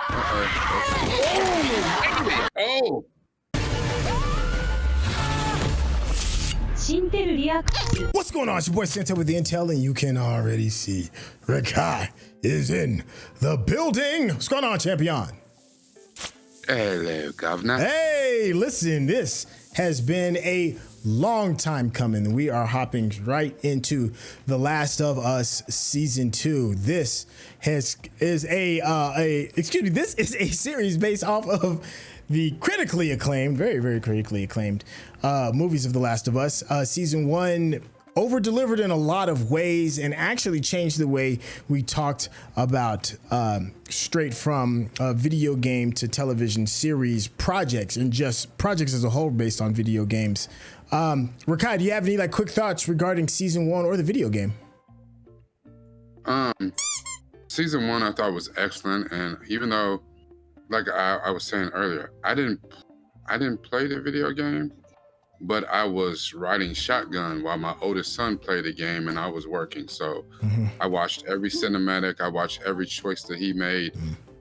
Oh. What's going on? It's your boy Syntell with the Intel, and you can already see Rekkai is in the building. What's going on, champion? Hello, governor. Hey, listen, this has been a long time coming. We are hopping right into The Last of Us season 2. This is a series based off of the critically acclaimed, very, very critically acclaimed movies of The Last of Us. Season 1 over-delivered in a lot of ways and actually changed the way we talked about straight from video game to television series projects and just projects as a whole based on video games. Rekkai, do you have any quick thoughts regarding season 1 or the video game? Season 1 I thought was excellent, and even though, like I was saying earlier, I didn't play the video game, but I was riding shotgun while my oldest son played the game and I was working. So I watched every cinematic, I watched every choice that he made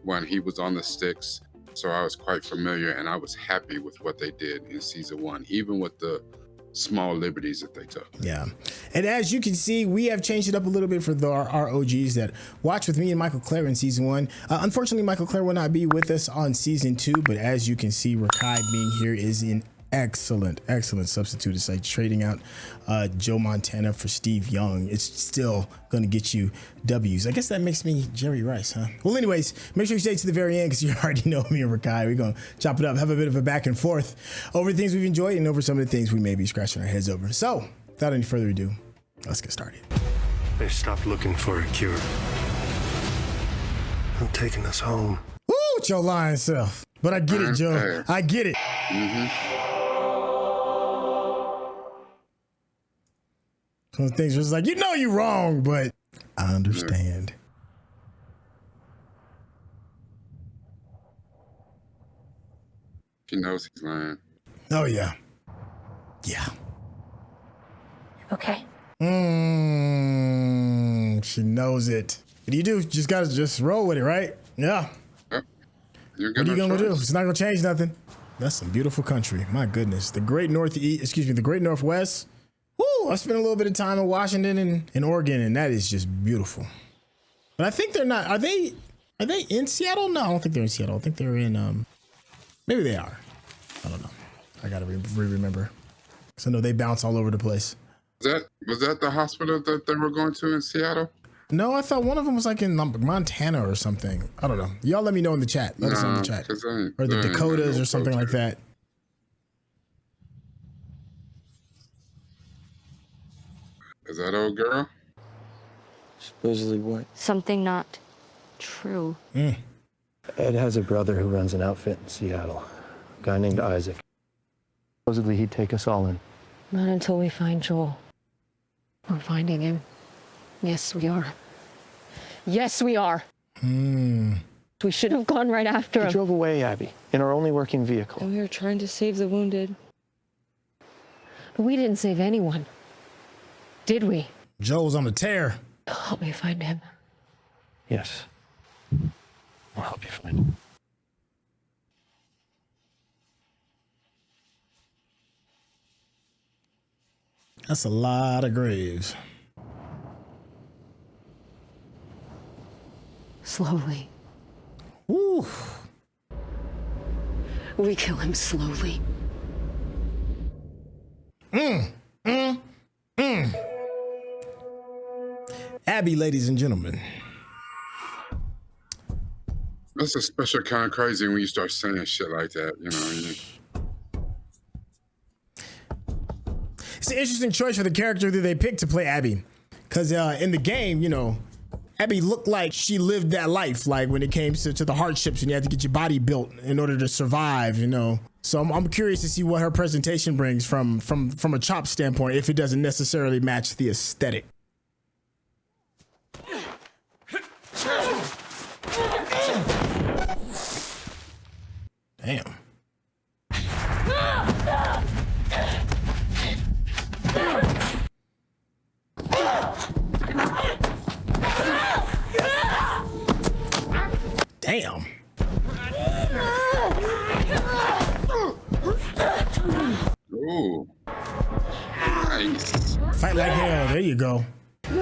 when he was on the sticks. So I was quite familiar, and I was happy with what they did in season 1, even with the small liberties that they took. Yeah. And as you can see, we have changed it up a little bit for our OGs that watch with me and Michael Clare in season 1. Unfortunately, Michael Clare will not be with us on season 2, but as you can see, Rekkai being here is an excellent substitute. It's like trading out Joe Montana for Steve Young. It's still going to get you W's. I guess that makes me Jerry Rice, huh? Well, anyways, make sure you stay to the very end because you already know me and Rekkai. We're going to chop it up, have a bit of a back and forth over the things we've enjoyed and over some of the things we may be scratching our heads over. So, without any further ado, let's get started. They've stopped looking for a cure. They're taking us home. Woo, with your lying self. But I get it, Joe. I get it. Some things was like, you know you're wrong, but I understand. She knows he's lying. Oh, yeah. Yeah. Okay. She knows it. What do? You just got to roll with it, right? Yeah. Yep. What are you going to do? It's not going to change nothing. That's some beautiful country. My goodness. The great Northwest. Woo, I spent a little bit of time in Washington and Oregon, and that is just beautiful. But I think they're not. Are they in Seattle? No, I don't think they're in Seattle. I think they're in. Maybe they are. I don't know. I gotta remember. So I know they bounce all over the place. Was that the hospital that they were going to in Seattle? No, I thought one of them was like in Montana or something. I don't know. Y'all let me know in the chat. Let us know in the chat. Or the Dakotas or something like that. Is that old girl? Supposedly what? Something not true. Ed has a brother who runs an outfit in Seattle. A guy named Isaac. Supposedly he'd take us all in. Not until we find Joel. We're finding him. Yes, we are. Yes, we are. We should have gone right after him. We drove away, Abby, in our only working vehicle. And we were trying to save the wounded. But we didn't save anyone. Did we? Joel's on the tear. Help me find him. Yes. I'll help you find him. That's a lot of graves. Slowly. Woo. We kill him slowly. Abby, ladies and gentlemen. That's a special kind of crazy when you start saying shit like that, you know. It's an interesting choice for the character that they picked to play Abby. Because in the game, you know, Abby looked like she lived that life, like when it came to the hardships and you had to get your body built in order to survive, you know. So I'm curious to see what her presentation brings from a chop standpoint, if it doesn't necessarily match the aesthetic. Damn. Damn. Ooh. Nice. Fight like hell. There you go. Pick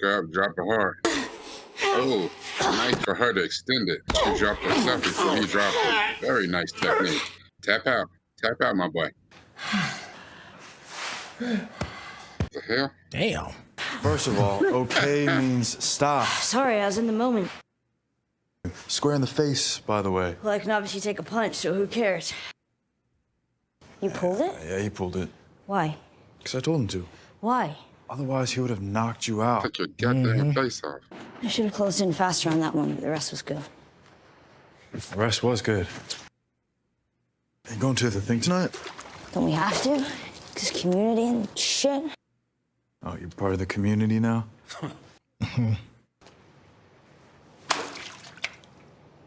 her up, drop her hard. Oh, nice for her to extend it. She dropped herself before he dropped it. Very nice technique. Tap out. Tap out, my boy. The hell? Damn. First of all, okay means stop. Sorry, I was in the moment. Square in the face, by the way. Well, I can obviously take a punch, so who cares? You pulled it? Yeah, he pulled it. Why? Because I told him to. Why? Otherwise, he would have knocked you out. Take your goddamn face off. I should have closed in faster on that one, but the rest was good. The rest was good. You going to the thing tonight? Don't we have to? Because community and shit. Oh, you're part of the community now?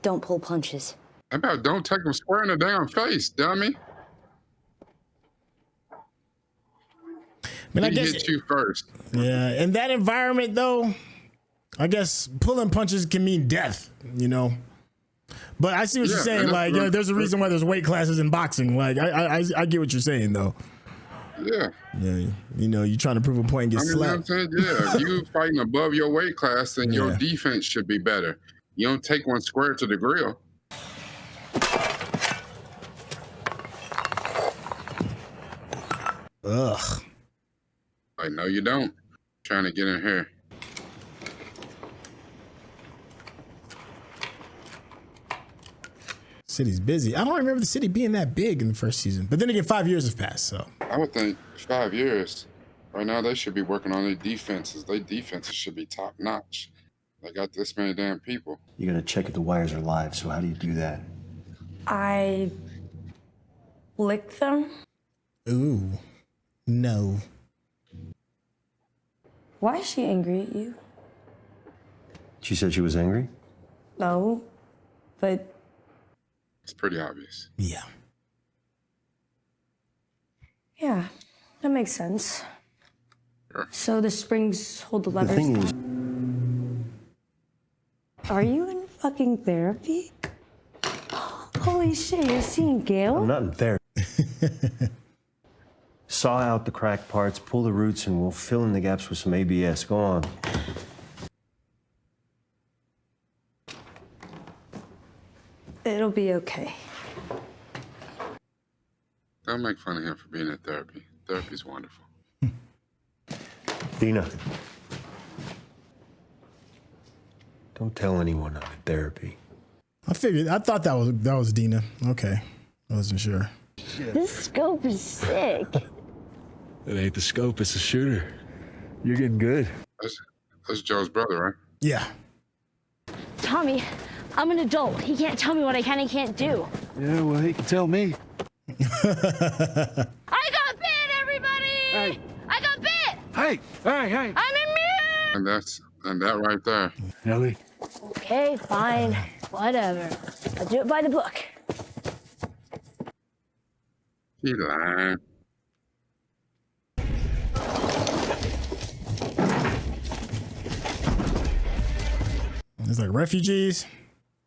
Don't pull punches. How about don't take him square in the damn face, dummy? I mean, I He guess. hit you first. Yeah, in that environment, though, I guess pulling punches can mean death, you know. But I see what you're Yeah, saying. and Like, that's- there's a reason why there's weight classes in boxing. Like, I get what you're saying, though. Yeah. Yeah, you know, you're trying to prove a point and get I mean, you know what slapped. I'm saying? Yeah, if you fighting above your weight class, then your Yeah. defense should be better. You don't take one square to the grill. Ugh. Like, no, you don't. Trying to get in here. City's busy. I don't remember the city being that big in the first season. But then again, 5 years have passed, so. I would think 5 years. Right now, they should be working on their defenses. Their defenses should be top notch. They got this many damn people. You gotta check if the wires are live, so how do you do that? I lick them. Ooh. No. Why is she angry at you? She said she was angry? No, but It's pretty obvious. Yeah. yeah, that makes sense. Sure. So the springs hold the The levers. thing is, Are you in fucking therapy? Holy shit, you're seeing Gail? I'm not in therapy. Saw out the cracked parts, pull the roots, and we'll fill in the gaps with some ABS. Go on. It'll be okay. Don't make fun of him for being in therapy. Therapy's wonderful. Dina. Don't tell anyone I'm in therapy. I figured. I thought that was Dina. Okay. I wasn't sure. This scope is sick. It ain't the scope, it's the shooter. You're getting good. That's Joe's brother, right? Yeah. Tommy, I'm an adult. He can't tell me what I can and can't do. Yeah, well, he can tell me. I got bit, everybody! Hey. I got bit! Hey, hey. I'm immune! And that right there. Ellie. Okay, fine. Whatever. I'll do it by the book. He lying. It's like refugees.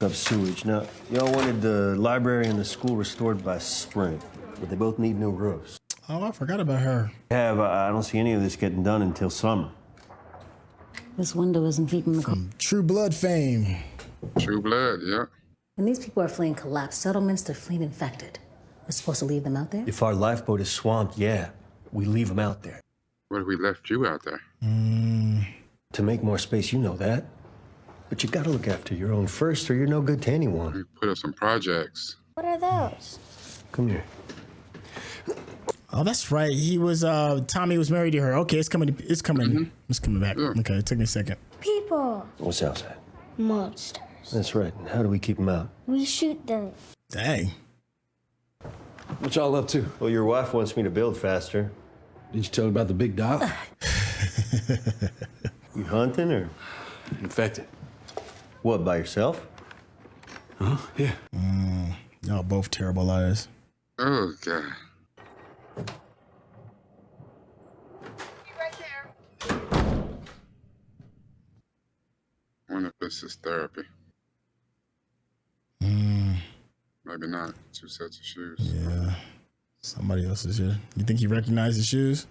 Up sewage. Now, y'all wanted the library and the school restored by spring, but they both need new roofs. Oh, I forgot about her. I don't see any of this getting done until summer. This window isn't keeping the. True Blood fame. True blood, yeah. And these people are fleeing collapsed settlements, they're fleeing infected. We're supposed to leave them out there? If our lifeboat is swamped, yeah, we leave them out there. What if we left you out there? To make more space, you know that. But you gotta look after your own first, or you're no good to anyone. We put up some projects. What are those? Come here. Oh, that's right. He was Tommy was married to her. Okay, it's coming. It's coming. It's coming back. Yeah. Okay, it took me a second. People. What's outside? Monsters. That's right. And how do we keep them out? We shoot them. Dang. What y'all up to? Well, your wife wants me to build faster. Did you tell her about the big dog? You hunting or Infected. what, by yourself? Huh? Yeah. Y'all both terrible liars. Oh, God. I wonder if this is therapy. Maybe not. 2 sets of shoes. Yeah. Somebody else is here. You think he recognized the shoes?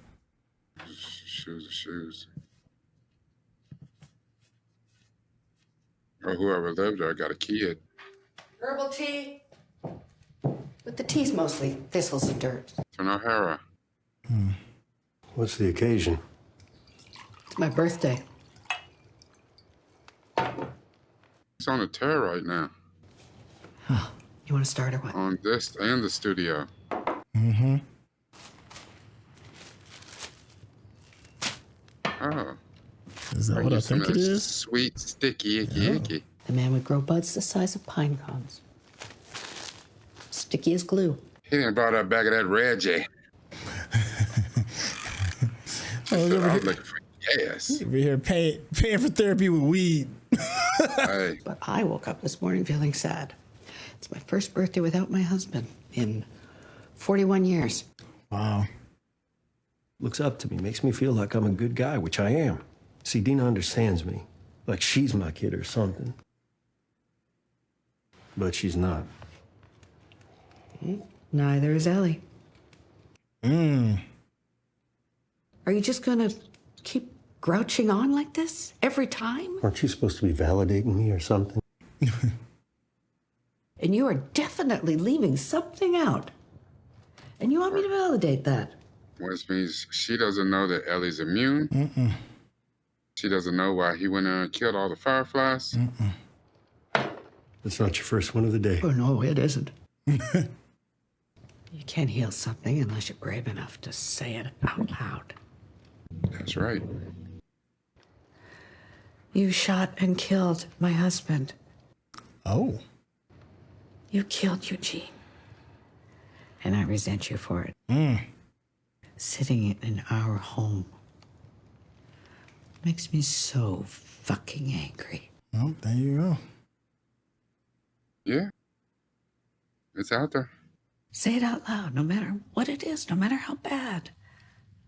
Shoes are shoes. Or whoever lived there got a kid. Herbal tea. But the tea's mostly thistles and dirt. From O'Hara. What's the occasion? It's my birthday. It's on the tear right now. Huh. You want to start or what? On this and the studio. Mm-hmm. Oh. Is that what I think it is? Sweet, sticky, icky. The man would grow buds the size of pine cones. Sticky as glue. He didn't brought up back of that Reggie. I was looking for gas. Over here paying for therapy with weed. Hey. But I woke up this morning feeling sad. It's my first birthday without my husband in 41 years. Wow. Looks up to me, makes me feel like I'm a good guy, which I am. See, Dina understands me, like she's my kid or something. But she's not. Neither is Ellie. Mm. Are you just gonna keep grouching on like this every time? Aren't you supposed to be validating me or something? And you are definitely leaving something out. And you want me to validate that? Which means she doesn't know that Ellie's immune. Mm-mm. She doesn't know why he went in and killed all the Fireflies. Mm-mm. That's not your first one of the day. Oh, no, it isn't. You can't heal something unless you're brave enough to say it out loud. That's right. You shot and killed my husband. Oh. You killed Eugene. And I resent you for it. Mm. Sitting in our home makes me so fucking angry. Well, there you go. Yeah. It's out there. Say it out loud, no matter what it is, no matter how bad.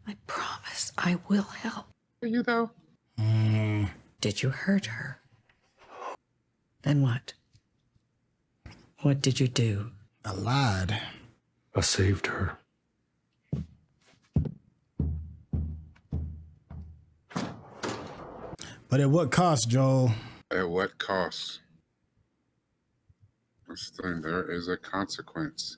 I promise I will help. Are you, though? Mm. Did you hurt her? Then what? What did you do? I lied. I saved her. But at what cost, Joel? At what cost? That's the thing. There is a consequence.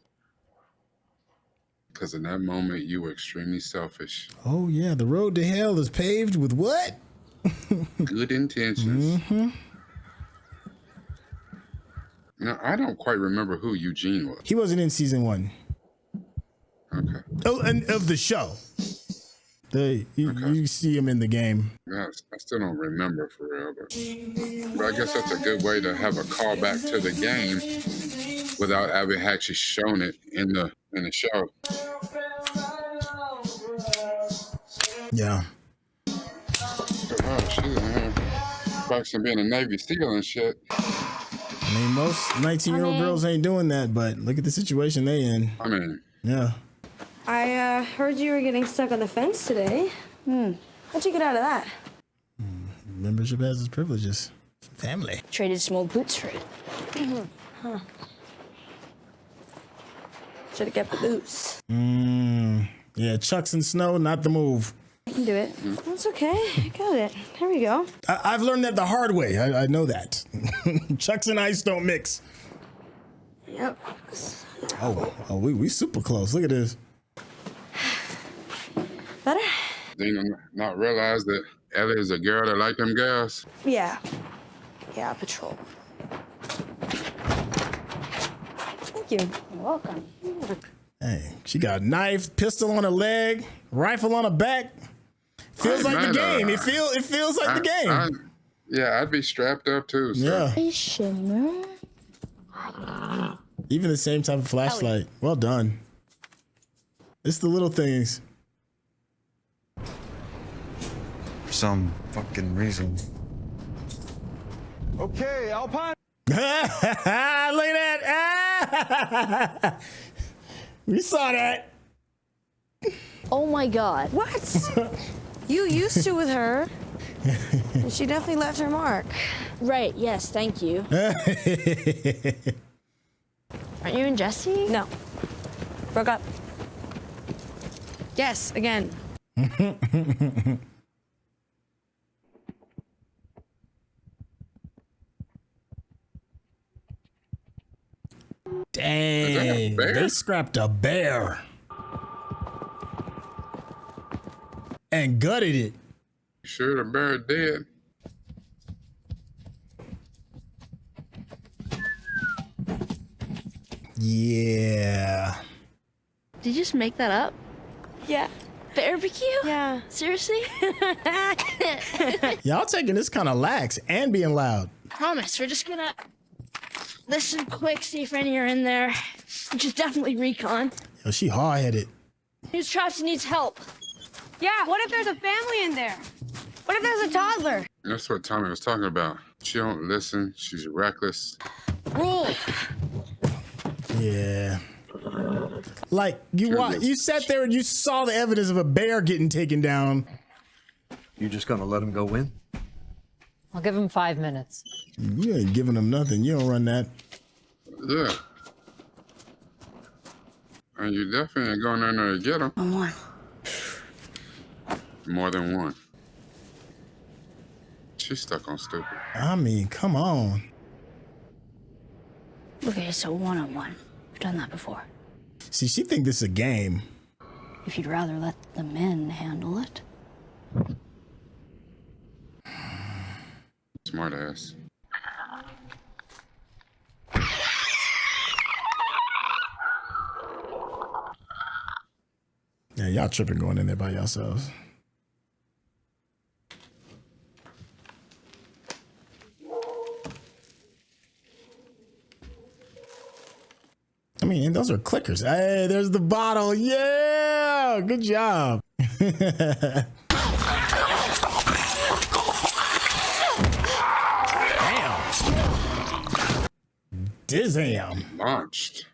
Because in that moment, you were extremely selfish. Oh, yeah. The road to hell is paved with what? Good intentions. Mm-hmm. Now, I don't quite remember who Eugene was. He wasn't in season 1. Okay. Oh, and of the show. You see him in the game. Yeah, I still don't remember for real, but I guess that's a good way to have a callback to the game without having actually shown it in the show. Yeah. Oh, she's in here practicing being a Navy SEAL and shit. I mean, most 19-year-old girls ain't doing that, but look at the situation they in. I mean, yeah. I heard you were getting stuck on the fence today. How'd you get out of that? Membership has its privileges. Family. Traded some old boots for it. Huh. Should have kept the boots. Yeah, chucks and snow, not the move. I can do it. That's okay. I got it. There we go. I've learned that the hard way. I know that. Chucks and ice don't mix. Yep. Oh, we super close. Look at this. Better? Dina not realize that Ellie is a girl that like them girls. Yeah. Yeah, patrol. Thank you. You're welcome. Hey, she got a knife, pistol on her leg, rifle on her back. Feels like the game. It feels like the game. Yeah, I'd be strapped up too. So. Yeah. Hey, Shimmer. Even the same type of flashlight. Ellie. Well done. It's the little things. For some fucking reason. Okay, Alpine. Look at that. We saw that. Oh my God. What? You used to with her. And she definitely left her mark. Right, yes, thank you. Aren't you and Jesse? No. Broke up. Yes, again. Dang, they scrapped a bear and gutted it. Sure, the bear dead. Yeah. Did you just make that up? Yeah. Barbecue? Yeah. Seriously? Y'all taking this kind of lax and being loud. Promise, we're just gonna listen quick, see if any are in there. Which is definitely Recon. Yo, she hard-headed. Who's trapped and needs help? Yeah, what if there's a family in there? What if there's a toddler? That's what Tommy was talking about. She don't listen. She's reckless. Rule. Yeah. Like, you sat there and you saw the evidence of a bear getting taken down. You just gonna let him go in? I'll give him 5 minutes. You ain't giving them nothing. You don't run that. Yeah. And you definitely ain't going in there to get him. One. More than one. She's stuck on stupid. I mean, come on. Okay, so one-on-one. We've done that before. See, she think this is a game. If you'd rather let the men handle it. Smart ass. Yeah, y'all tripping going in there by yourselves. I mean, those are clickers. Hey, there's the bottle. Yeah, good job. Damn. Dizam. Launched.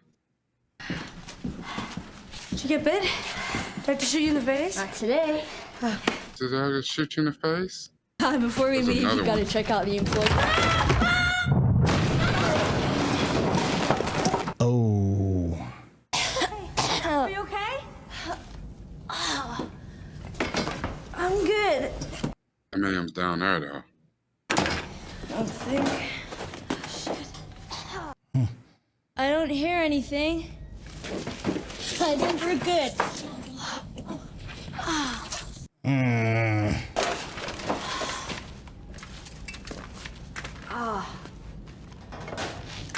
Did you get bit? Did I have to shoot you in the face? Not today. Did I just shoot you in the face? Before we There's leave, another you gotta one. check out the employee. Oh. Are you okay? I'm good. I mean, I'm down there, though. I don't think. Shit. I don't hear anything. I think we're good.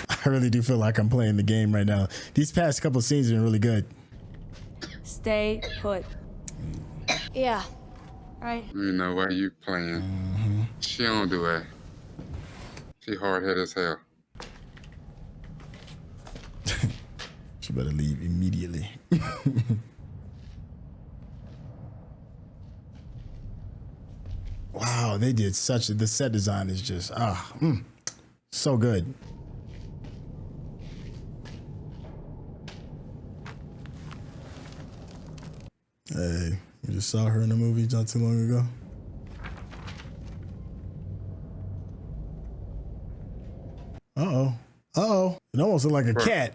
I really do feel like I'm playing the game right now. These past couple scenes have been really good. Stay put. Yeah. Right. You know why you playing. She don't do that. She hard-headed as hell. She better leave immediately. Wow, they did the set design is just, so good. Hey, you just saw her in the movie not too long ago. Uh-oh. Uh-oh. It almost looked like a cat.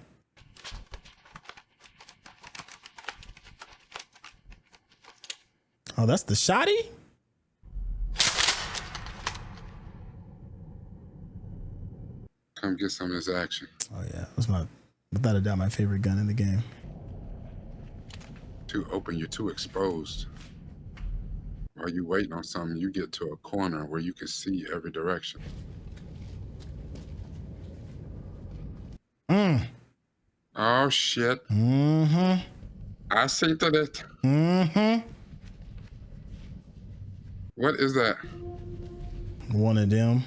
Oh, that's the shotty? Come get some of this action. Oh, yeah. That's without a doubt, my favorite gun in the game. Too open, you're too exposed. While you waiting on something, you get to a corner where you can see every direction. Oh, shit. Mm-hmm. I seen to that. Mm-hmm. What is that? One of them.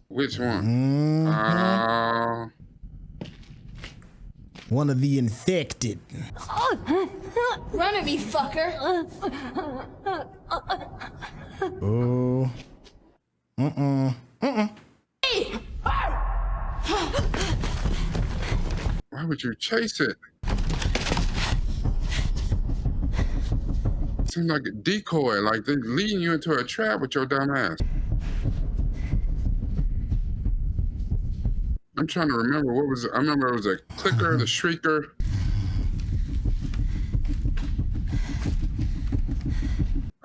Which one? Mm-hmm. One of the infected. Run at me, fucker. Oh. Hey! Why would you chase it? Seems like a decoy, like they're leading you into a trap with your dumb ass. I'm trying to remember what was it. I remember it was a clicker, the shrieker.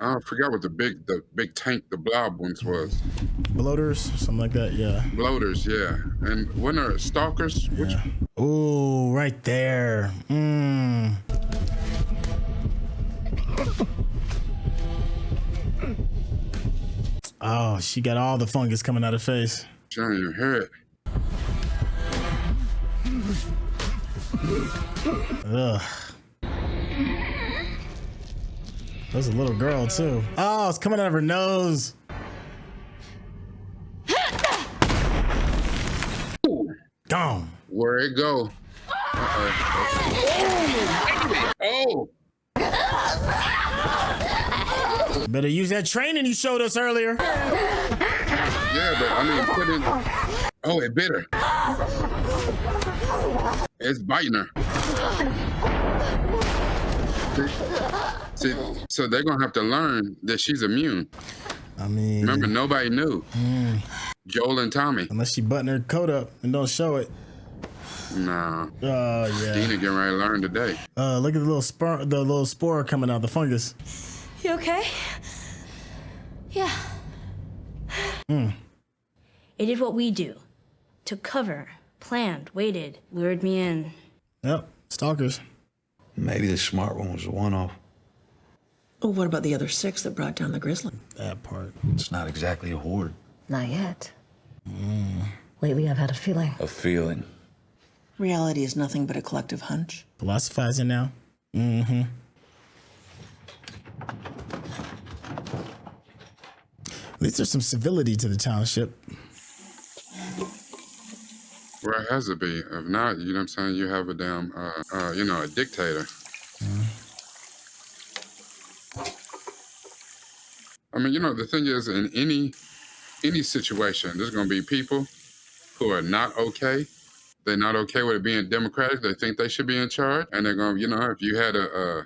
I forgot what the big tank, the blob ones was. Bloaters, something like that. Yeah. Bloaters, yeah. And when there stalkers, which Oh, right there. Oh, she got all the fungus coming out of her face. she don't even hear it. Ugh. There's a little girl too. Oh, it's coming out of her nose. Gone. Where it go? Oh! Better use that training you showed us earlier. Yeah, but I mean, put in. Oh, it bit her. It's biting her. See, so they're gonna have to learn that she's immune. I mean, remember, nobody knew. Joel and Tommy. Unless she button her coat up and don't show it. Nah. Oh yeah. Dina getting ready to learn today. Look at the little spore coming out, the fungus. You okay? Yeah. Hmm. It did what we do. Took cover, planned, waited, lured me in. Yep, stalkers. Maybe the smart one was a one-off. Well, what about the other 6 that brought down the grizzly? That part. It's not exactly a horde. Not yet. Lately, I've had a feeling. A feeling. Reality is nothing but a collective hunch. Philosophizing now. Mm-hmm. At least there's some civility to the township. Where it has to be. If not, you know what I'm saying, you have a damn, a dictator. I mean, the thing is, in any situation, there's going to be people who are not okay. They're not okay with it being democratic. They think they should be in charge. And they're going to, if you had a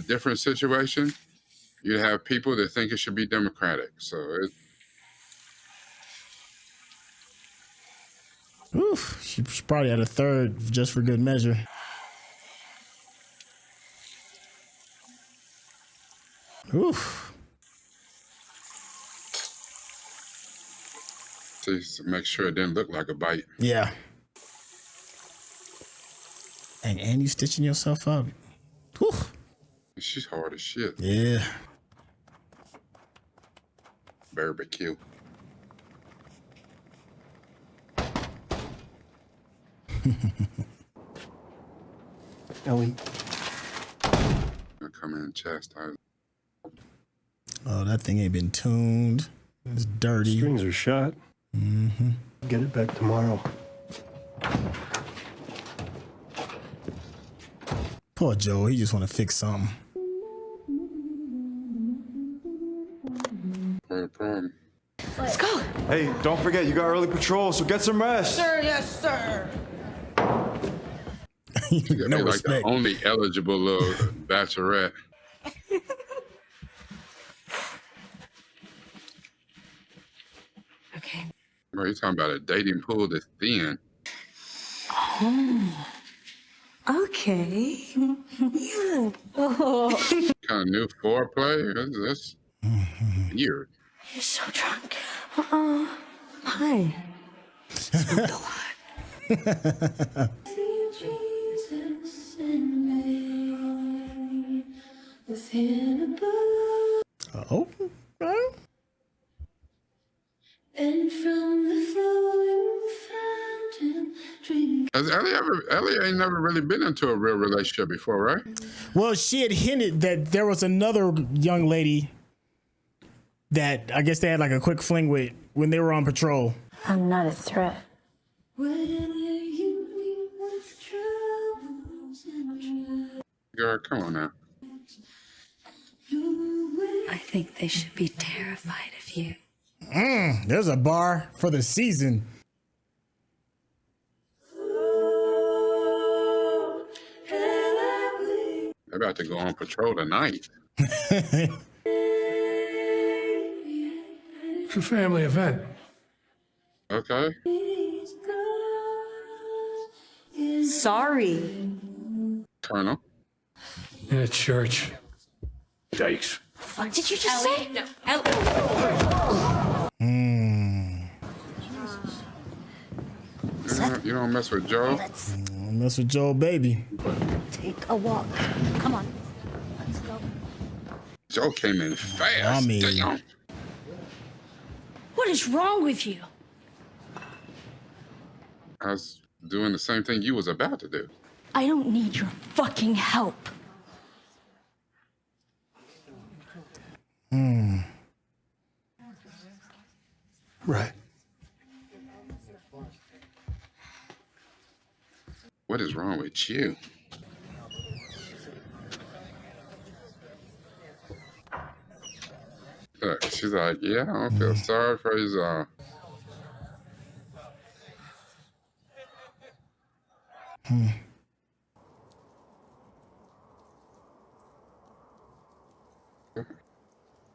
different situation, you'd have people that think it should be democratic. So Oof, she probably had a third just for good measure. Oof. to make sure it didn't look like a bite. Yeah. And you stitching yourself up. Oof. She's hard as shit. Yeah. Barbecue. Ellie. I come in and chastise. Oh, that thing ain't been tuned. It's dirty. Strings are shot. Mm-hmm. Get it back tomorrow. Poor Joe, he just want to fix something. No problem. Let's go. Hey, don't forget, you got early patrol, so get some rest. Sir, yes, sir. No like respect. the only eligible little bachelorette. Okay. Bro, you're talking about a dating pool that's thin. Oh. Okay. Yeah. Oh. Kind of new foreplay. That's weird. You're so drunk. Hi. Smoked a lot. Oh. And from the flowing fountain, drink. Has Ellie ain't never really been into a real relationship before, right? Well, she had hinted that there was another young lady that I guess they had like a quick fling with when they were on patrol. I'm not a threat. Girl, come on now. I think they should be terrified of you. There's a bar for the season. They're about to go on patrol tonight. It's a family event. Okay. Sorry. Colonel. In a church. Yikes. What did you just say? No. You don't mess with Joe. Don't mess with Joel, baby. Take a walk. Come on. Let's go. Joe came in fast. I mean- Damn. What is wrong with you? I was doing the same thing you was about to do. I don't need your fucking help. Right. What is wrong with you? Look, she's like, yeah, I don't feel sorry for his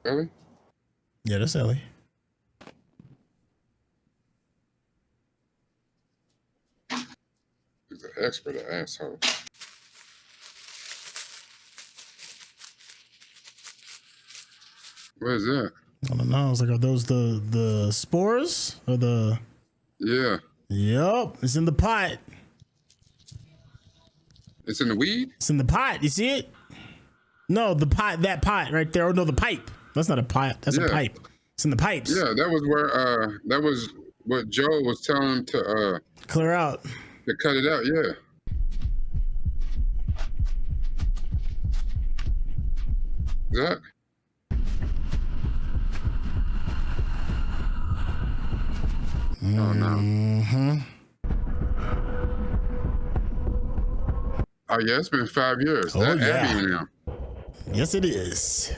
Really? Yeah, that's Ellie. He's an expert at asshole. What is that? I don't know. It's like, are those the spores or the? Yeah. Yep, it's in the pot. It's in the weed? It's in the pot. You see it? No, the pot. That pot right there. Oh no, the pipe. That's not a pot. That's a pipe. It's in the pipes. Yeah, that was where that was what Joe was telling him to clear out. To cut it out, yeah. That. Oh no. Oh yeah, it's been 5 years. Oh, That yeah. Abby now. Yes, it is.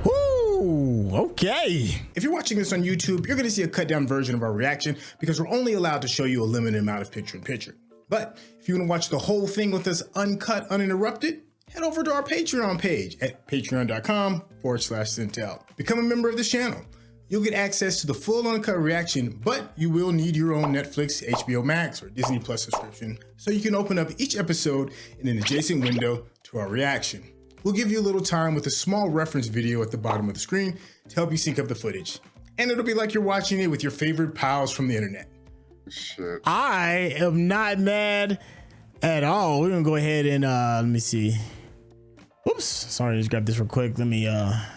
Woo! Okay. If you're watching this on YouTube, you're going to see a cut down version of our reaction because we're only allowed to show you a limited amount of picture-in-picture. But if you want to watch the whole thing with us uncut, uninterrupted, head over to our Patreon page at patreon.com/Syntell. Become a member of this channel. You'll get access to the full uncut reaction, but you will need your own Netflix, HBO Max, or Disney Plus subscription so you can open up each episode in an adjacent window to our reaction. We'll give you a little time with a small reference video at the bottom of the screen to help you sync up the footage. And it'll be like you're watching it with your favorite pals from the internet. Shit. I am not mad at all. We're gonna go ahead and let me see. Oops, sorry, just grab this real quick. Let me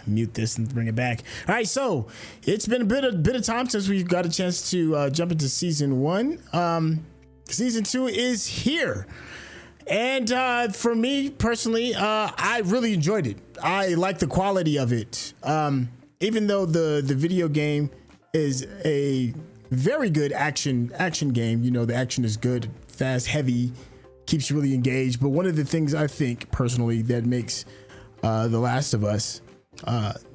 mute this and bring it back. All right, so it's been a bit of time since we got a chance to jump into season 1. Season 2 is here. And for me personally, I really enjoyed it. I like the quality of it. Even though the video game is a very good action game, you know, the action is good, fast, heavy, keeps you really engaged. But one of the things I think personally that makes The Last of Us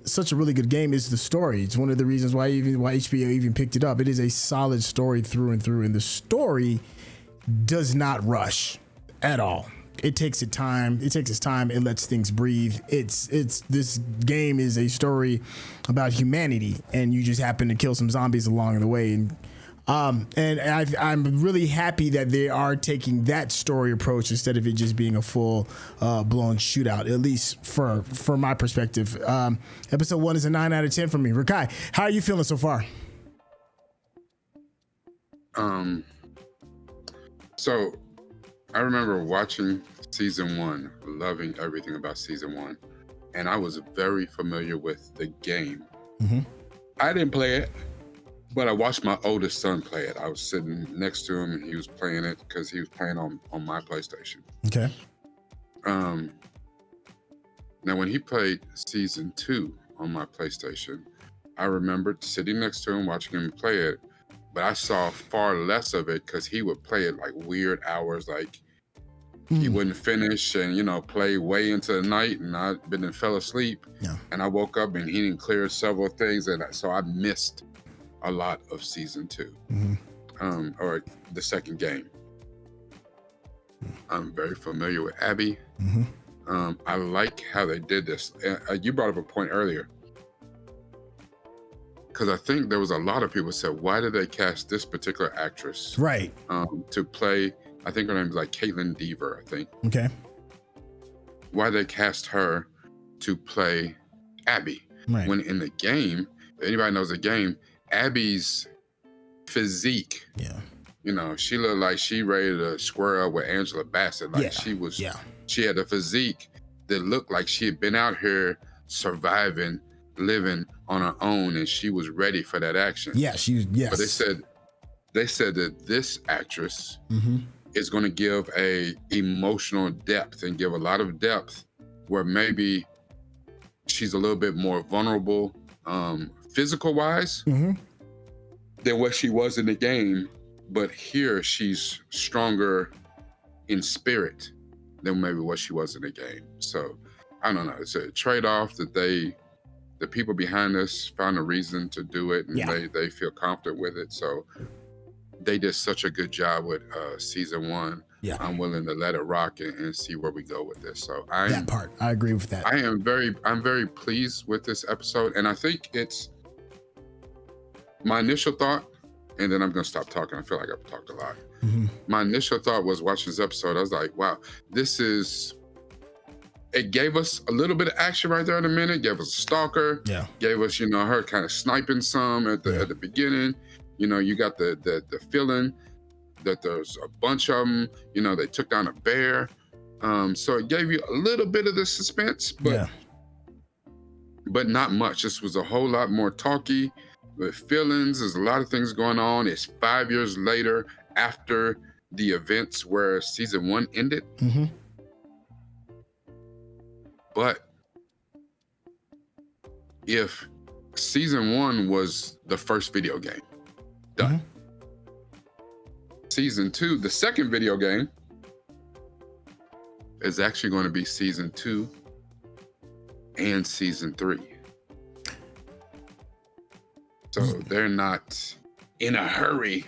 such a really good game is the story. It's one of the reasons why HBO even picked it up. It is a solid story through and through, and the story does not rush at all. It takes its time. It lets things breathe. It's this game is a story about humanity, and you just happen to kill some zombies along the way. And I'm really happy that they are taking that story approach instead of it just being a full blown shootout. At least for my perspective. Episode 1 is a 9 out of 10 for me. Rekkai, how are you feeling so far? So I remember watching season 1, loving everything about season 1, and I was very familiar with the game. Mm-hmm. I didn't play it, but I watched my oldest son play it. I was sitting next to him and he was playing it because he was playing on my PlayStation. Okay. Now when he played season 2 on my PlayStation, I remembered sitting next to him watching him play it, but I saw far less of it because he would play it like weird hours, like he wouldn't finish and, you know, play way into the night, and I then fell asleep. Yeah. And I woke up and he didn't clear several things, and so I missed a lot of season 2, or the second game. I'm very familiar with Abby. I like how they did this. You brought up a point earlier, because I think there was a lot of people said, why did they cast this particular actress Right. to play? I think her name is like Kaitlyn Dever, I think. Okay. why they cast her to play Abby. Right. When in the game, if anybody knows the game, Abby's physique, you know, she looked like she ready to square up with Angela Bassett. Like she had a physique that looked like she had been out here surviving, living on her own, and she was ready for that action. But they said that this actress is going to give a emotional depth and give a lot of depth where maybe she's a little bit more vulnerable physical wise than what she was in the game, but here she's stronger in spirit than maybe what she was in the game. So I don't know, it's a trade-off that the people behind this found a reason to do it, and they feel confident with it. So they did such a good job with season 1. I'm willing to let it rock and see where we go with this. So I agree with that. I'm very pleased with this episode, and I think it's my initial thought, and then I'm gonna stop talking. I feel like I've talked a lot. My initial thought was watching this episode, I was like, wow, it gave us a little bit of action right there in a minute, gave us a stalker, gave us, you know, her kind of sniping some at the beginning. You know, you got the feeling that there's a bunch of them, you know, they took down a bear. So it gave you a little bit of the suspense, but not much. This was a whole lot more talky with feelings. There's a lot of things going on. It's 5 years later after the events where season 1 ended. But if season 1 was the first video game, done. Season 2, the second video game, is actually going to be season 2 and season 3. So they're not in a hurry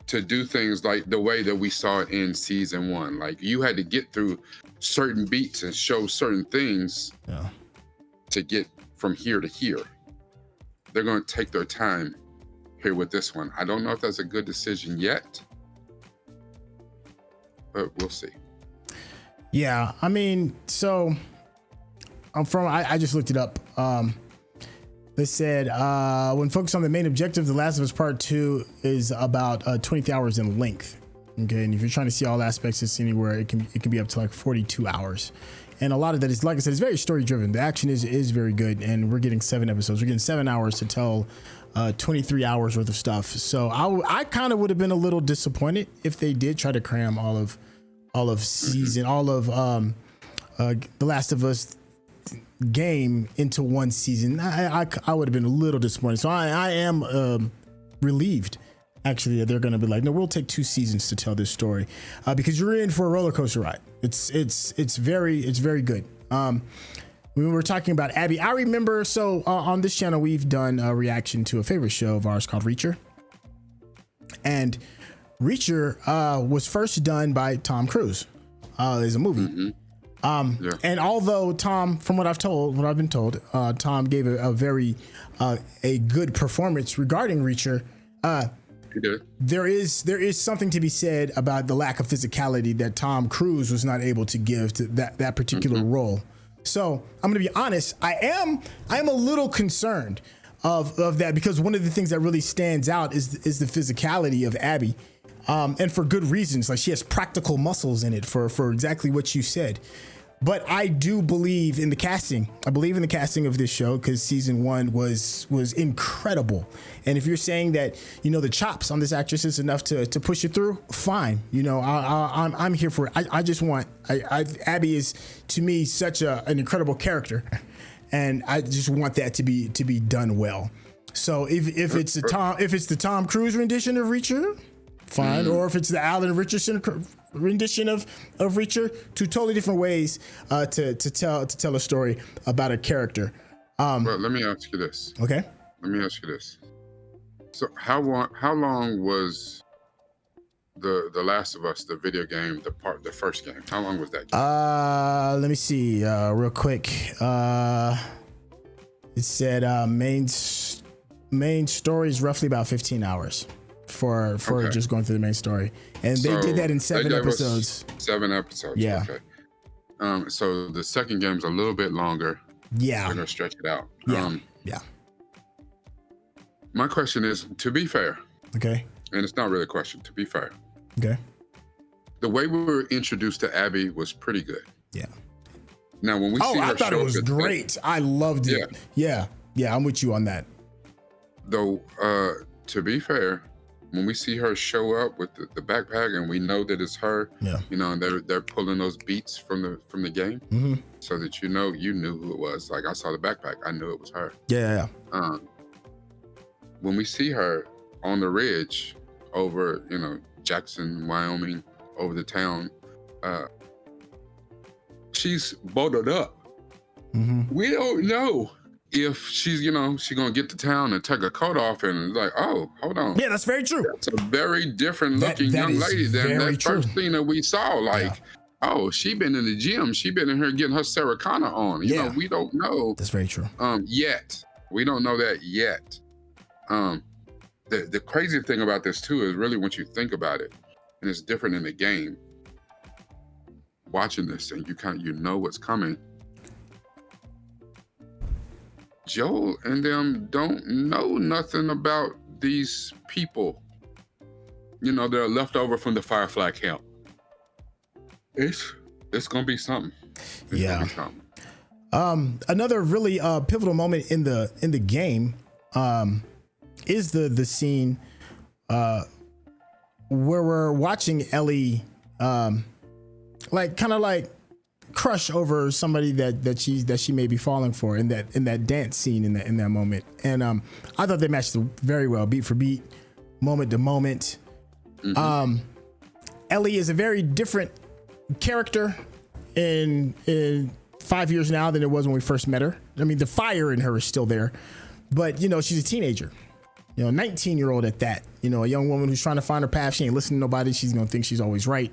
to do things like the way that we saw it in season 1. Like, you had to get through certain beats and show certain things to get from here to here. They're going to take their time here with this one. I don't know if that's a good decision yet, but we'll see. Yeah, I mean, so I just looked it up. They said when focused on the main objective, The Last of Us Part 2 is about 23 hours in length. Okay, and if you're trying to see all aspects, it's anywhere it can be up to like 42 hours. And a lot of that is, like I said, it's very story driven. The action is very good, and we're getting 7 episodes. We're getting 7 hours to tell 23 hours worth of stuff. So I kind of would have been a little disappointed if they did try to cram all of season, all of The Last of Us game into one season. I would have been a little disappointed. So I am relieved, actually, that they're going to be like, no, we'll take 2 seasons to tell this story, because you're in for a roller coaster ride. It's very good. We were talking about Abby. I remember, so on this channel, we've done a reaction to a favorite show of ours called Reacher. And Reacher was first done by Tom Cruise. There's a movie. And although Tom, from what I've been told, Tom gave a very a good performance regarding Reacher. He did. There is something to be said about the lack of physicality that Tom Cruise was not able to give to that particular role. So I'm gonna be honest, I am a little concerned of that, because one of the things that really stands out is the physicality of Abby. And for good reasons. Like, she has practical muscles in it for exactly what you said. But I do believe in the casting. I believe in the casting of this show, because season 1 was incredible. And if you're saying that, you know, the chops on this actress is enough to push it through, fine. You know, I'm here for it. I just want, Abby is, to me, such an incredible character, and I just want that to be done well. So if it's the Tom Cruise rendition of Reacher, fine. Or if it's the Alan Richardson rendition of Reacher, 2 totally different ways to tell a story about a character. Well, let me ask you this. Okay. Let me ask you this. So how long was the Last of Us, the video game, the first game? How long was that game? Let me see real quick. It said main story is roughly about 15 hours. For just going through the main story, and they did that in 7 episodes. 7 episodes. Yeah. Okay. So the second game's a little bit longer. Yeah. We're gonna stretch it out. Yeah. Yeah. My question is, to be fair, Okay. and it's not really a question, to be fair, Okay. the way we were introduced to Abby was pretty good. Yeah. Now, when we see her I thought show it was up at- great. I loved it. Yeah. Yeah, I'm with you on that. Though, to be fair, when we see her show up with the backpack and we know that it's her, Yeah. you know, and they're pulling those beats from the game, Mm-hmm. so that you knew who it was. Like I saw the backpack, I knew it was her. Yeah. When we see her on the ridge over, Jackson, Wyoming, over the town, she's bolted up. Mm-hmm. We don't know if she's, she's gonna get to town and take her coat off and like, oh, hold on. Yeah, that's very true. That's a very different looking that young is lady than very that first true. thing that we saw. Like, oh, she been in the gym. She been in here getting her Sarah Connor on. You know, we don't know. That's very true. Yet. We don't know that yet. The crazy thing about this too is really once you think about it, and it's different in the game. Watching this and you know what's coming. Joel and them don't know nothing about these people. They're left over from the Firefly camp. It's gonna be something. It's gonna be something. Another really pivotal moment in the game is the scene where we're watching Ellie like crush over somebody that she may be falling for in that dance scene in that moment. And I thought they matched very well, beat for beat, moment to moment. Mm-hmm. Ellie is a very different character in 5 years now than it was when we first met her. I mean, the fire in her is still there, but she's a teenager, 19-year-old at that, a young woman who's trying to find her path. She ain't listening to nobody. She's going to think she's always right.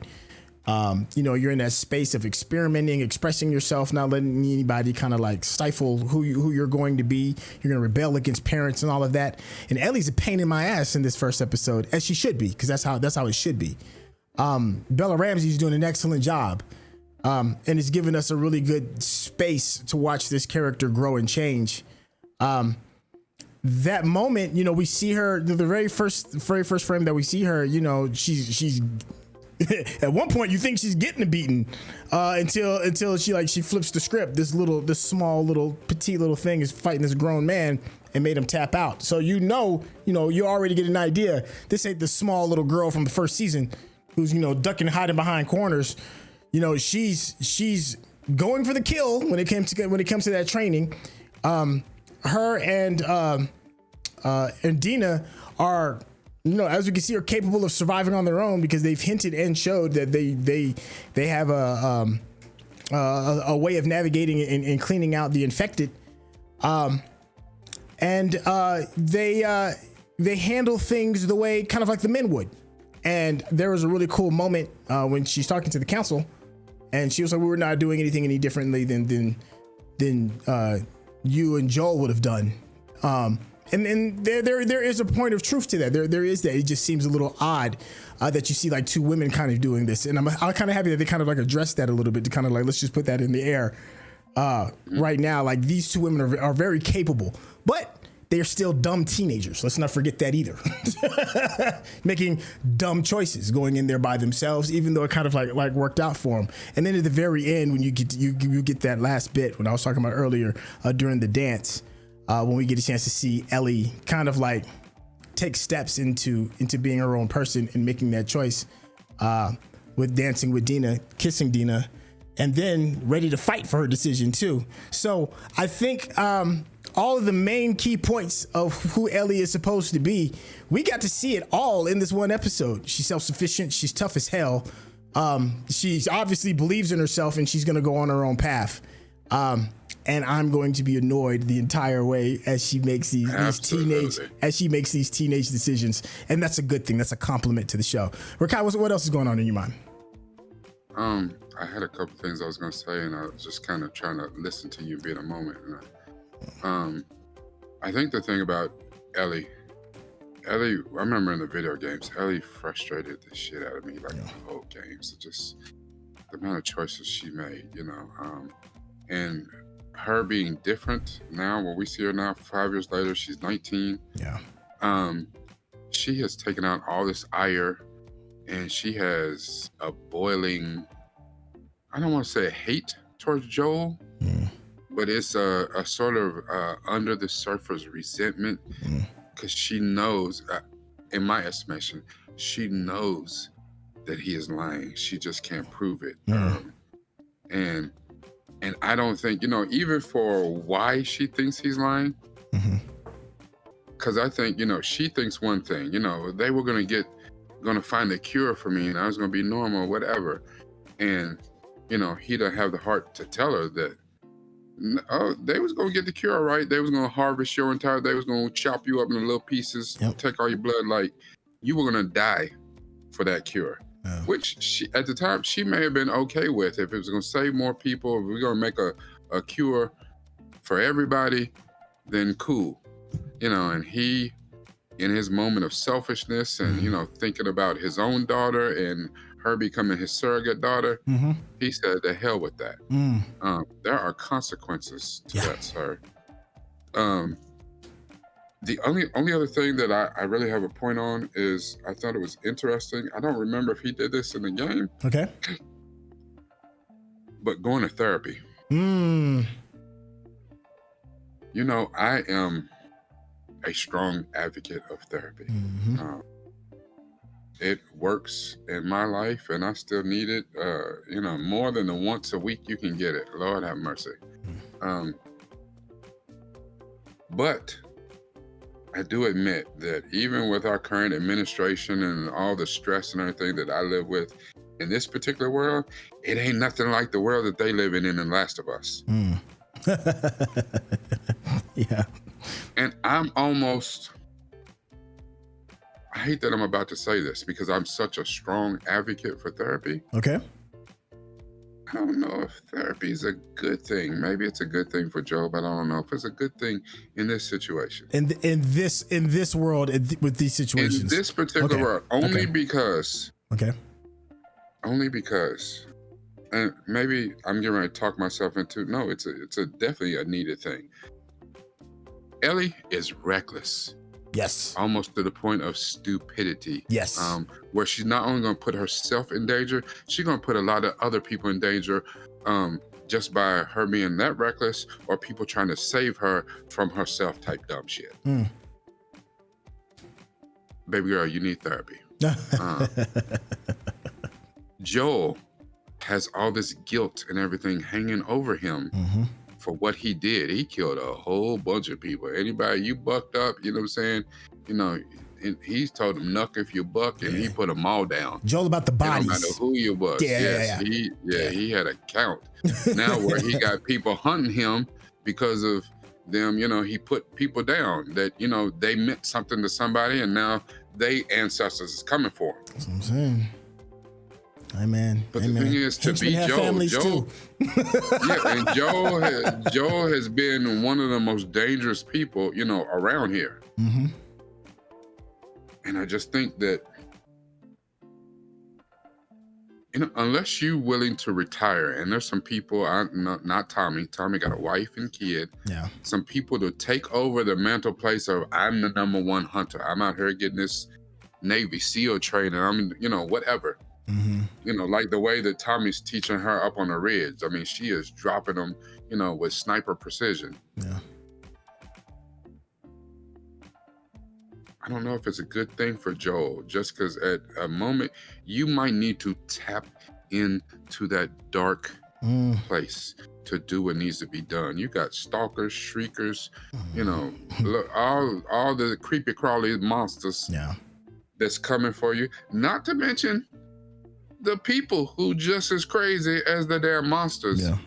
You're in that space of experimenting, expressing yourself, not letting anybody kind of like stifle who you're going to be. You're going to rebel against parents and all of that. And Ellie's a pain in my ass in this first episode, as she should be, because that's how it should be. Bella Ramsey's doing an excellent job. And it's given us a really good space to watch this character grow and change. That moment, we see her, the very first frame that we see her, she's at one point you think she's getting a beating until she flips the script. This small little petite little thing is fighting this grown man and made him tap out. So you already get an idea. This ain't the small little girl from the first season who's ducking and hiding behind corners. She's going for the kill when it comes to that training. Her and Dina are, as we can see, are capable of surviving on their own because they've hinted and showed that they have a way of navigating and cleaning out the infected. And they handle things the way kind of like the men would. And there was a really cool moment when she's talking to the council, and she was like, "We were not doing anything any differently than you and Joel would have done." And there is a point of truth to that. There is that. It just seems a little odd that you see like two women kind of doing this, and I'm kind of happy that they kind of like addressed that a little bit to kind of like, let's just put that in the air right now. Like, these two women are very capable, but they're still dumb teenagers. Let's not forget that either. Making dumb choices, going in there by themselves, even though it kind of like worked out for them. And then at the very end, when you get that last bit, when I was talking about earlier during the dance, when we get a chance to see Ellie kind of like take steps into being her own person and making that choice with dancing with Dina, kissing Dina, and then ready to fight for her decision too. So I think all of the main key points of who Ellie is supposed to be, we got to see it all in this one episode. She's self-sufficient. She's tough as hell. She obviously believes in herself, and she's going to go on her own path. And I'm going to be annoyed the entire way as she makes these teenage decisions. And that's a good thing. That's a compliment to the show. Rekkai, what else is going on in your mind? I had a couple things I was going to say, and I was just kind of trying to listen to you be in a moment. And I think the thing about Ellie, I remember in the video games, Ellie frustrated the shit out of me, like the whole game. So just the amount of choices she made, and her being different now. When we see her now, 5 years later, she's 19. Yeah. She has taken out all this ire, and she has a boiling, I don't want to say hate towards Joel, but it's a sort of under the surface resentment, because she knows, in my estimation, she knows that he is lying. She just can't prove it. And I don't think, even for why she thinks he's lying, because I think, she thinks one thing, they were going to find a cure for me and I was going to be normal, whatever. And, he doesn't have the heart to tell her that, they was going to get the cure, right? They was going to harvest your entire, they was going to chop you up into little pieces, take all your blood, like you were going to die for that cure. Which she, at the time, she may have been okay with. If it was going to save more people, if we're going to make a cure for everybody, then cool. And he, in his moment of selfishness and, thinking about his own daughter and her becoming his surrogate daughter, he said, the hell with that. There are consequences to that, sir. The only other thing that I really have a point on is I thought it was interesting. I don't remember if he did this in the game. Okay. But going to therapy. I am a strong advocate of therapy. It works in my life and I still need it, more than the once a week you can get it. Lord have mercy. But I do admit that even with our current administration and all the stress and everything that I live with in this particular world, it ain't nothing like the world that they live in The Last of Us. Yeah. And I'm almost, I hate that I'm about to say this because I'm such a strong advocate for therapy. Okay. I don't know if therapy is a good thing. Maybe it's a good thing for Joe, but I don't know if it's a good thing in this situation. In this world, with these situations. In this particular world, only because. Only because, and maybe I'm getting ready to talk myself into. No, it's a definitely a needed thing. Ellie is reckless. Yes. Almost to the point of stupidity. Yes. Where she's not only going to put herself in danger, she's going to put a lot of other people in danger just by her being that reckless or people trying to save her from herself type dumb shit. Baby girl, you need therapy. Joel has all this guilt and everything hanging over him for what he did. He killed a whole bunch of people. Anybody you bucked up, you know what I'm saying? And he's told them knuck if you buck, and he put them all down. Joel about the bodies. No matter who you was. He had a count. Now where he got people hunting him because of them, he put people down that, they meant something to somebody, and now they ancestors is coming for him. That's what I'm saying. Amen. But the thing is, to be Joel, and Joel has been one of the most dangerous people, around here. And I just think that, unless you're willing to retire, and there's some people, not Tommy. Tommy got a wife and kid. Yeah. Some people to take over the mantle place of I'm the #1 hunter. I'm out here getting this Navy SEAL training. I'm, whatever. Like the way that Tommy's teaching her up on the ridge. I mean, she is dropping them, with sniper precision. Yeah. I don't know if it's a good thing for Joel, just because at a moment you might need to tap into that dark place to do what needs to be done. You got stalkers, shriekers, look, all the creepy crawly monsters that's coming for you. Not to mention the people who just as crazy as the damn monsters. Yeah.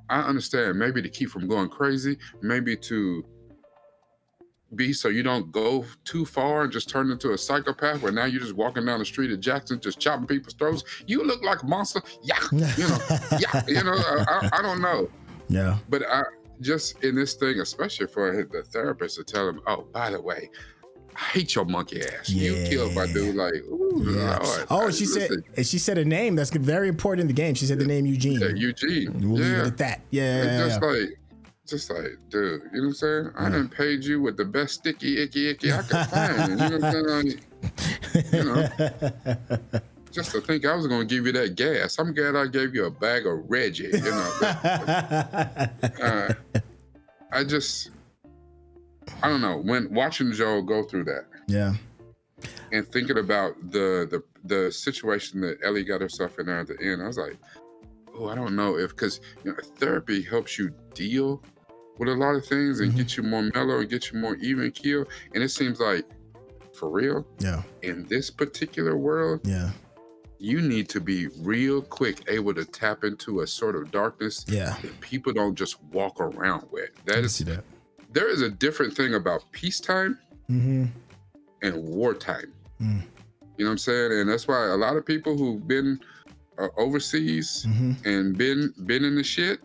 I understand, maybe to keep from going crazy, maybe to be so you don't go too far and just turn into a psychopath where now you're just walking down the street of Jackson just chopping people's throats. You look like a monster. I don't know. Yeah. But I just in this thing, especially for the therapist to tell him, oh, by the way, I hate your monkey ass. Yeah. You killed my dude. Like, ooh, Yeah. Lord. Oh, she said a name that's very important in the game. She said the name Eugene. Yeah, Eugene. We'll leave it at that. Yeah. Just like, dude, you know what I'm saying? I done paid you with the best sticky icky I could find. You know what I'm saying? You know, just to think I was gonna give you that gas. I'm glad I gave you a bag of Reggie. You know, I don't know. When watching Joel go through that, and thinking about the situation that Ellie got herself in there at the end, I was like, oh, I don't know if because therapy helps you deal with a lot of things and get you more mellow and get you more even keel. And it seems like, for real, in this particular world, you need to be real quick able to tap into a sort of darkness that people don't just walk around with. There is a different thing about peacetime and wartime. You know what I'm saying? And that's why a lot of people who've been overseas and been in the shit,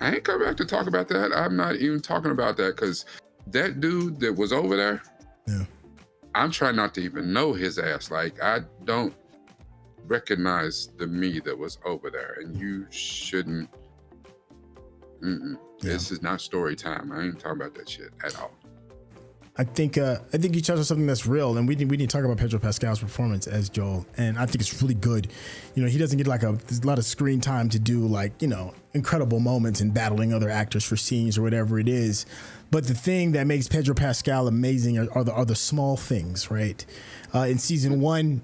I ain't come back to talk about that. I'm not even talking about that because that dude that was over there, I'm trying not to even know his ass. Like, I don't recognize the me that was over there, and you shouldn't. This is not story time. I ain't talking about that shit at all. I think you touched on something that's real, and we need to talk about Pedro Pascal's performance as Joel, and I think it's really good. He doesn't get there's a lot of screen time to do incredible moments and battling other actors for scenes or whatever it is. But the thing that makes Pedro Pascal amazing are the small things, right? In season 1,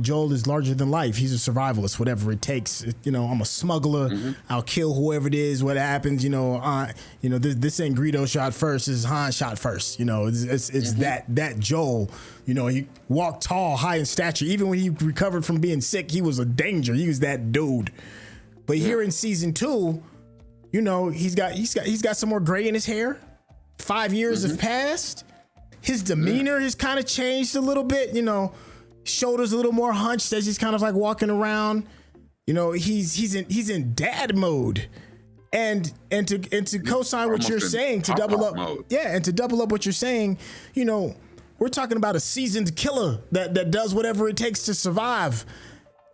Joel is larger than life. He's a survivalist, whatever it takes. I'm a smuggler. I'll kill whoever it is. What happens? This ain't Greedo shot first. This is Han shot first. It's that Joel. He walked tall, high in stature. Even when he recovered from being sick, he was a danger. He was that dude. But here in season 2, he's got some more gray in his hair. 5 years have passed. His demeanor has kind of changed a little bit. Shoulders a little more hunched as he's kind of like walking around. He's in dad mode. And to co-sign what you're saying, to double up mode. And to double up what you're saying, we're talking about a seasoned killer that does whatever it takes to survive.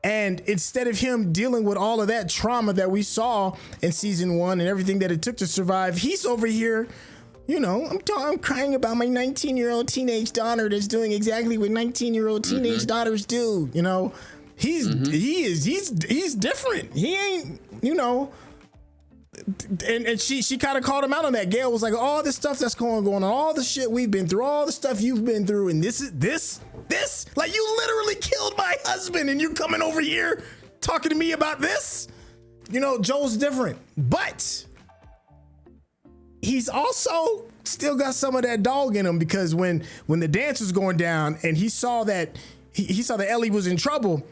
And instead of him dealing with all of that trauma that we saw in season 1 and everything that it took to survive, he's over here, I'm crying about my 19-year-old teenage daughter that's doing exactly what 19-year-old teenage daughters do. He's different. He ain't, and she kind of called him out on that. Gail was like, all this stuff that's going on, all the shit we've been through, all the stuff you've been through, and this, like, you literally killed my husband and you coming over here talking to me about this? Joel's different, but he's also still got some of that dog in him, because when the dance was going down and he saw that he saw that Ellie was in trouble,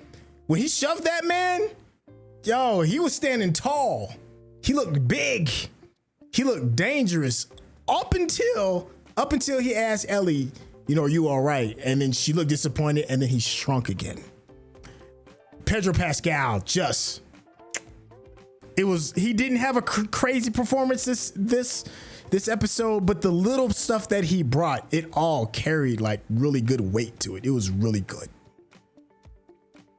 when he shoved that man, he was standing tall. He looked big. He looked dangerous up until he asked Ellie, are you all right? And then she looked disappointed, and then he shrunk again. Pedro Pascal he didn't have a crazy performance this episode, but the little stuff that he brought, it all carried like really good weight to it. It was really good.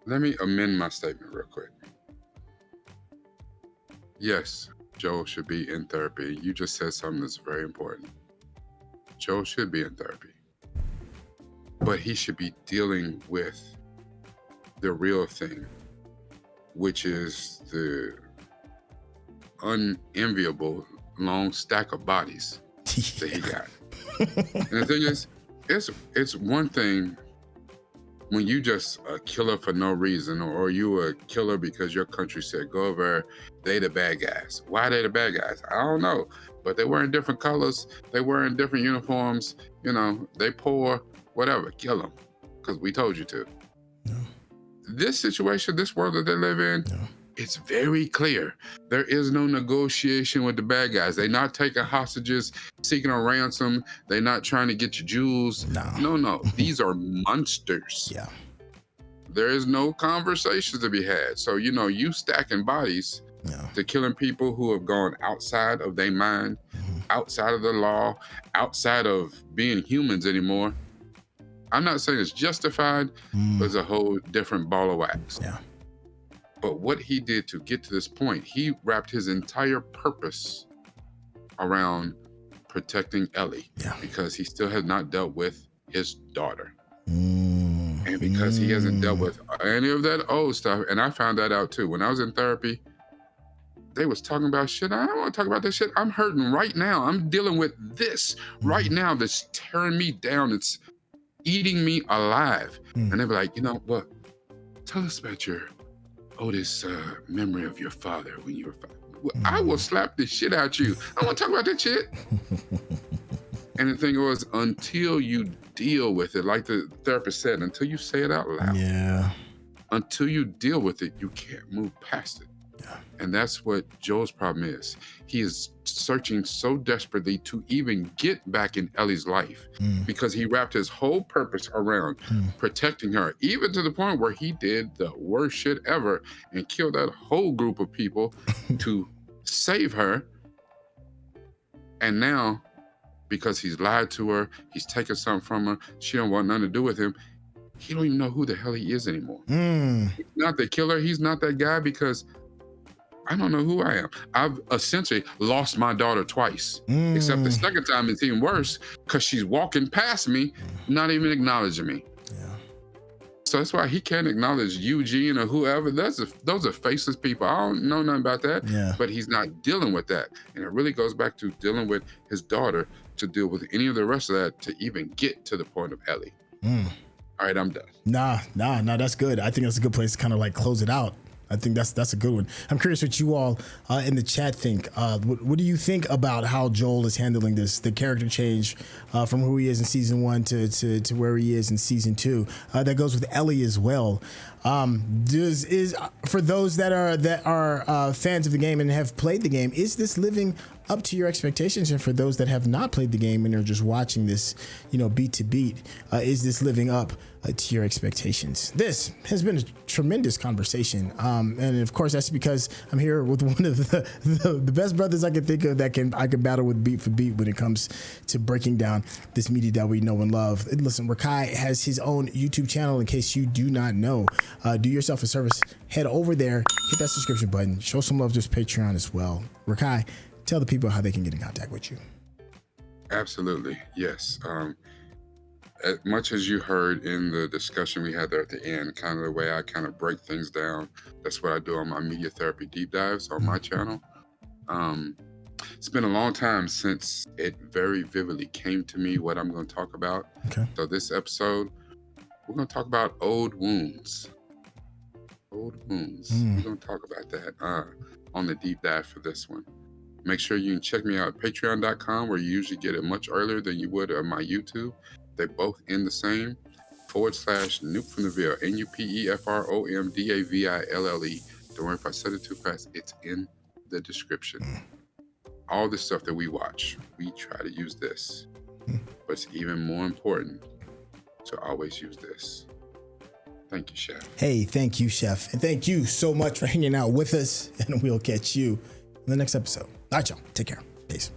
Let me amend my statement real quick. Yes, Joel should be in therapy. You just said something that's very important. Joel should be in therapy, but he should be dealing with the real thing, which is the unenviable long stack of bodies that he got. And the thing is, it's one thing when you just a killer for no reason, or you a killer because your country said go over, they the bad guys. Why they the bad guys? I don't know, but they wearing different colors, they wearing different uniforms, they poor, whatever, kill them because we told you to. This situation, this world that they live in, it's very clear. There is no negotiation with the bad guys. They're not taking hostages, seeking a ransom. They're not trying to get your jewels. No. These are monsters. Yeah. There is no conversations to be had. So, you stacking bodies to killing people who have gone outside of their mind, outside of the law, outside of being humans anymore. I'm not saying it's justified, but it's a whole different ball of wax. Yeah. But what he did to get to this point, he wrapped his entire purpose around protecting Ellie, because he still has not dealt with his daughter. And because he hasn't dealt with any of that old stuff, and I found that out too. When I was in therapy, they was talking about shit. I don't want to talk about this shit. I'm hurting right now. I'm dealing with this right now that's tearing me down. It's eating me alive. And they be like, you know what? Tell us about your oldest memory of your father when you were 5. Well, I will slap the shit out you. I don't want to talk about that shit. And the thing was, until you deal with it, like the therapist said, until you say it out loud, until you deal with it, you can't move past it. And that's what Joel's problem is. He is searching so desperately to even get back in Ellie's life because he wrapped his whole purpose around protecting her, even to the point where he did the worst shit ever and killed that whole group of people to save her. And now, because he's lied to her, he's taken something from her, she don't want nothing to do with him, he don't even know who the hell he is anymore. He's not the killer, he's not that guy, because I don't know who I am. I've essentially lost my daughter twice, except the second time it's even worse because she's walking past me, not even acknowledging me. So that's why he can't acknowledge Eugene or whoever. Those are faceless people. I don't know nothing about that, but he's not dealing with that. And it really goes back to dealing with his daughter to deal with any of the rest of that to even get to the point of Ellie. All right, I'm done. Nah, that's good. I think that's a good place to kind of like close it out. I think that's a good one. I'm curious what you all in the chat think. What do you think about how Joel is handling this, the character change from who he is in season 1 to where he is in season 2? That goes with Ellie as well. For those that are fans of the game and have played the game, is this living up to your expectations? And for those that have not played the game and are just watching this, beat to beat, is this living up to your expectations? This has been a tremendous conversation, and of course that's because I'm here with one of the best brothers I can think of that I can battle with beat for beat when it comes to breaking down this media that we know and love. Listen, Rekkai has his own YouTube channel. In case you do not know, do yourself a service, head over there, hit that subscription button, show some love to his Patreon as well. Rekkai, tell the people how they can get in contact with you. Absolutely, yes. As much as you heard in the discussion we had there at the end, kind of the way I kind of break things down, that's what I do on my media therapy deep dives on my channel. It's been a long time since it very vividly came to me what I'm going to talk about. Okay. So this episode, we're going to talk about old wounds. Old wounds. We're going to talk about that on the deep dive for this one. Make sure you can check me out at patreon.com, where you usually get it much earlier than you would on my YouTube. They're both in the same /Nupe from the Ville, NUPEFROMDAVILLE. Don't worry if I said it too fast. It's in the description. All the stuff that we watch, we try to use this. But it's even more important to always use this. Thank you, Chef. Hey, thank you, Chef. And thank you so much for hanging out with us. And we'll catch you in the next episode. All right, y'all. Take care. Peace.